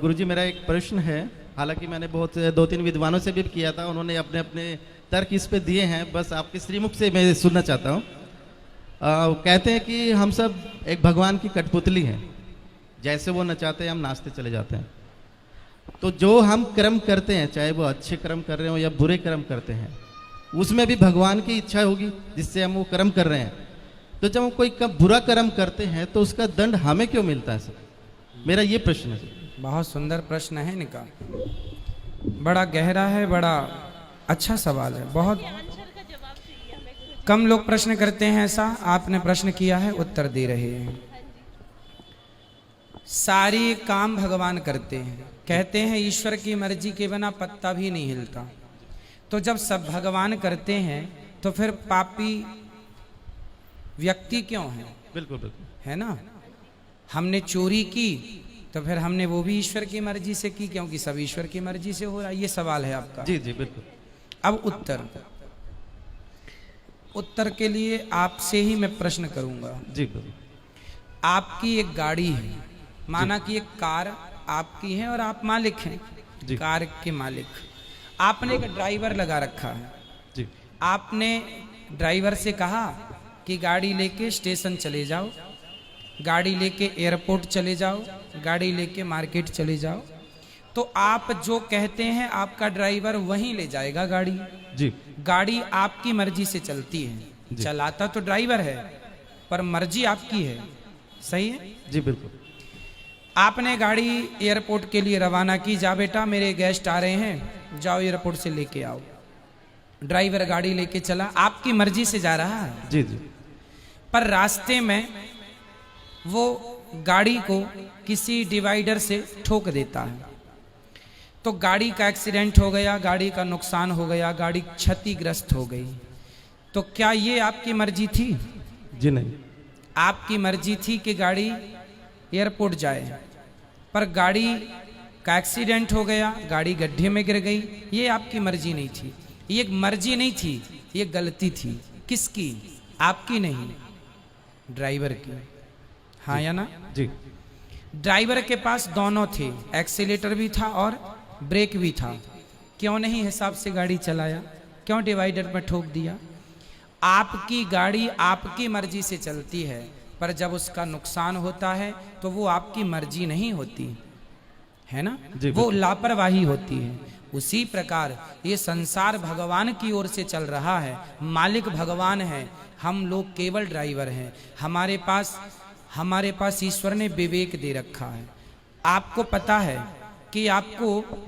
गुरुजी मेरा एक प्रश्न है। हालांकि मैंने बहुत 2-3 विद्वानों से भी किया था, उन्होंने अपने अपने तर्क इस पे दिए हैं, बस आपके श्रीमुख से मैं सुनना चाहता हूँ। कहते हैं कि हम सब एक भगवान की कठपुतली हैं, जैसे वो नचाते हैं हम नाचते चले जाते हैं। तो जो हम कर्म करते हैं, चाहे वो अच्छे कर्म कर रहे हो या बुरे कर्म करते हैं, उसमें भी भगवान की इच्छा होगी जिससे हम वो कर्म कर रहे हैं। तो जब हम कोई बुरा कर्म करते हैं तो उसका दंड हमें क्यों मिलता है सर? मेरा ये प्रश्न है। बहुत सुंदर प्रश्न है इनका, बड़ा गहरा है, बड़ा अच्छा सवाल है। बहुत कम लोग प्रश्न करते हैं ऐसा, आपने प्रश्न किया है, उत्तर दे रहे हैं। सारी काम भगवान करते हैं, कहते हैं ईश्वर की मर्जी के बिना पत्ता भी नहीं हिलता। तो जब सब भगवान करते हैं तो फिर पापी व्यक्ति क्यों है? बिल्कुल बिल्कुल, है ना। हमने चोरी की तो फिर हमने वो भी ईश्वर की मर्जी से की, क्योंकि सब ईश्वर की मर्जी से हो रहा है। ये सवाल है आपका। जी जी बिल्कुल। अब उत्तर के लिए आपसे ही मैं प्रश्न करूंगा। जी बिल्कुल। आपकी एक गाड़ी है, माना कि एक कार आपकी है और आप मालिक हैं, कार के मालिक। आपने एक ड्राइवर लगा रखा है जी। आपने ड्राइवर से कहा कि गाड़ी लेके स्टेशन चले जाओ, गाड़ी लेके एयरपोर्ट चले जाओ, गाड़ी लेके मार्केट चले जाओ। तो आप जो कहते हैं आपका ड्राइवर वहीं ले जाएगा गाड़ी। जी। गाड़ी आपकी मर्जी से चलती है, चलाता तो ड्राइवर है पर मर्जी आपकी है। सही है जी बिल्कुल। आपने गाड़ी एयरपोर्ट के लिए रवाना की, जा बेटा मेरे गेस्ट आ रहे हैं, जाओ एयरपोर्ट से लेके आओ। ड्राइवर गाड़ी लेके चला, आपकी मर्जी से जा रहा है। जी जी। पर रास्ते में वो गाड़ी को किसी डिवाइडर से ठोक देता है, तो गाड़ी का एक्सीडेंट हो गया, गाड़ी का नुकसान हो गया, गाड़ी क्षतिग्रस्त हो गई। तो क्या ये आपकी मर्जी थी? जी नहीं। आपकी मर्जी थी कि गाड़ी एयरपोर्ट जाए, पर गाड़ी का एक्सीडेंट हो गया, गाड़ी गड्ढे में गिर गई। ये आपकी मर्जी नहीं थी, ये मर्जी नहीं थी, ये गलती थी। किसकी? आपकी नहीं, ड्राइवर की। हाँ या ना? जी। ड्राइवर के पास दोनों थे, एक्सीलेटर भी था और ब्रेक भी था। क्यों नहीं हिसाब से गाड़ी चलाया? क्यों डिवाइडर में ठोक दिया? आपकी गाड़ी आपकी मर्जी से चलती है, पर जब उसका नुकसान होता है तो वो आपकी मर्जी नहीं होती है ना, वो लापरवाही होती है। उसी प्रकार ये संसार भगवान की ओर से चल रहा है, मालिक भगवान है, हम लोग केवल ड्राइवर हैं। हमारे पास ईश्वर ने विवेक दे रखा है। आपको पता है कि आपको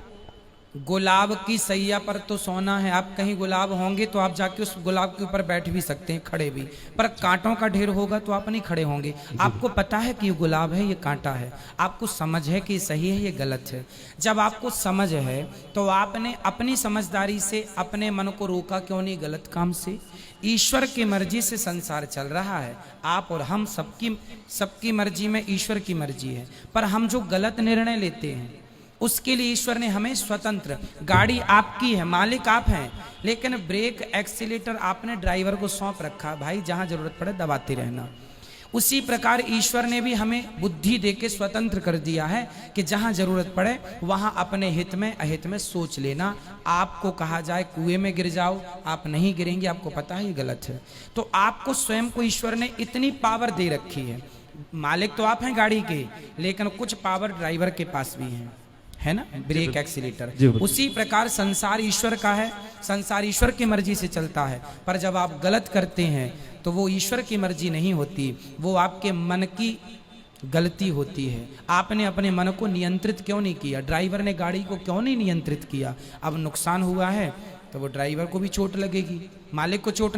गुलाब की सैया पर तो सोना है, आप कहीं गुलाब होंगे तो आप जाके उस गुलाब के ऊपर बैठ भी सकते हैं, खड़े भी, पर कांटों का ढेर होगा तो आप नहीं खड़े होंगे। आपको पता है कि ये गुलाब है, ये कांटा है, आपको समझ है कि सही है, ये गलत है। जब आपको समझ है तो आपने अपनी समझदारी से अपने मन को रोका क्यों नहीं गलत काम से? ईश्वर की मर्जी से संसार चल रहा है, आप और हम सबकी मर्जी में ईश्वर की मर्जी है। पर हम जो गलत निर्णय लेते हैं उसके लिए ईश्वर ने हमें स्वतंत्र, गाड़ी आपकी है, मालिक आप हैं, लेकिन ब्रेक एक्सीलेटर आपने ड्राइवर को सौंप रखा, भाई जहां जरूरत पड़े दबाते रहना। उसी प्रकार ईश्वर ने भी हमें बुद्धि देके स्वतंत्र कर दिया है कि जहां जरूरत पड़े वहां अपने हित में अहित में सोच लेना। आपको कहा जाए कुएं में गिर जाओ, आप नहीं गिरेंगे, आपको पता है ये गलत है। तो आपको स्वयं को ईश्वर ने इतनी पावर दे रखी है। मालिक तो आप हैं गाड़ी के, लेकिन कुछ पावर ड्राइवर के पास भी है ना, ब्रेक एक्सीलेटर। उसी प्रकार संसार ईश्वर का है, संसार ईश्वर की मर्जी से चलता है, पर जब आप गलत करते हैं तो वो ईश्वर की मर्जी नहीं होती, वो आपके मन की गलती होती है। आपने अपने मन को नियंत्रित क्यों नहीं किया? ड्राइवर ने गाड़ी को क्यों नहीं नियंत्रित किया? अब नुकसान हुआ है तो वो ड्राइवर को भी चोट लगेगी, मालिक को चोट